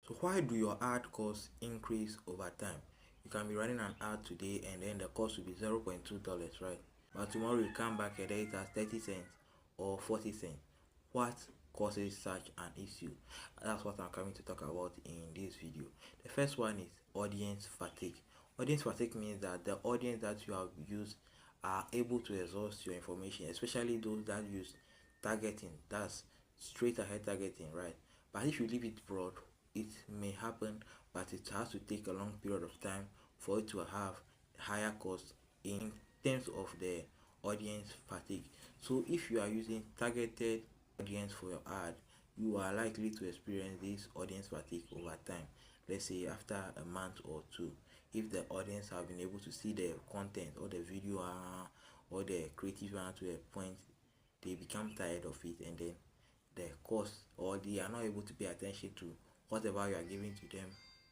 So why do your ad costs increase over time? You can be running an ad today and then the cost will be $0.2, right? But tomorrow you come back and it has 30 cents or 40 cents. What causes such an issue? That's what I'm coming to talk about in this video. The first one is audience fatigue. Audience fatigue means that the audience that you have used are able to exhaust your information, especially those that use targeting, that's straight ahead targeting, right? But if you leave it broad, it may happen, but it has to take a long period of time for it to have higher cost in terms of the audience fatigue. So if you are using targeted audience for your ad, you are likely to experience this audience fatigue over time. Let's say after a month or two, if the audience have been able to see the content or the video or the creative to a point, they become tired of it, and then the cost, or they are not able to pay attention to whatever you are giving to them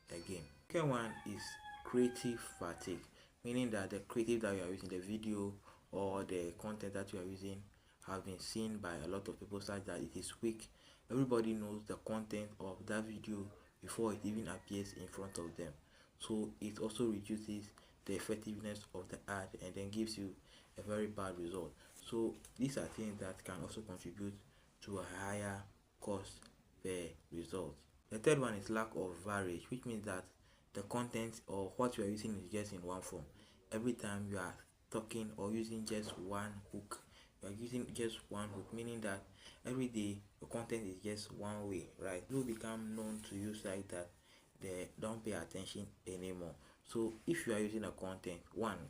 again. Second one is creative fatigue, meaning that the creative that you are using, the video or the content that you are using, have been seen by a lot of people such that it is weak. Everybody knows the content of that video before it even appears in front of them. So it also reduces the effectiveness of the ad and then gives you a very bad result. So these are things that can also contribute to a higher cost per result. The third one is lack of variety, which means that the content or what you are using is just in one form. Every time you are talking or using just one hook, you are using just one hook, meaning that every day your content is just one way, right? You become known to use like that, they don't pay attention anymore. So if you are using a content,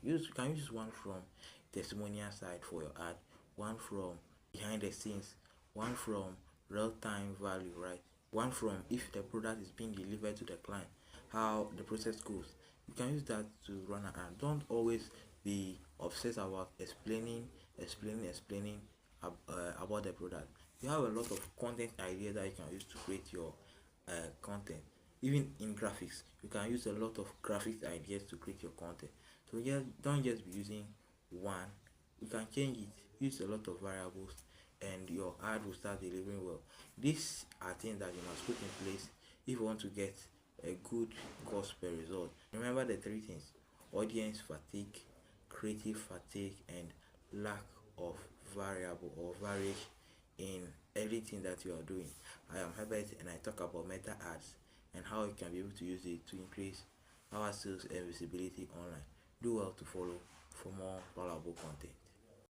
you can use one from testimonial side for your ad, one from behind the scenes, one from real-time value, right? One from if the product is being delivered to the client, how the process goes. You can use that to run an ad. Don't always be obsessed about explaining about the product. You have a lot of content ideas that you can use to create your content. Even in graphics, you can use a lot of graphics ideas to create your content. So don't just be using one. You can change it, use a lot of variables, and your ad will start delivering well. These are things that you must put in place if you want to get a good cost per result. Remember the three things: audience fatigue, creative fatigue, and lack of variable or variation in everything that you are doing. I am Herbert and I talk about meta ads and how you can be able to use it to increase our sales and visibility online. Do well to follow for more valuable content.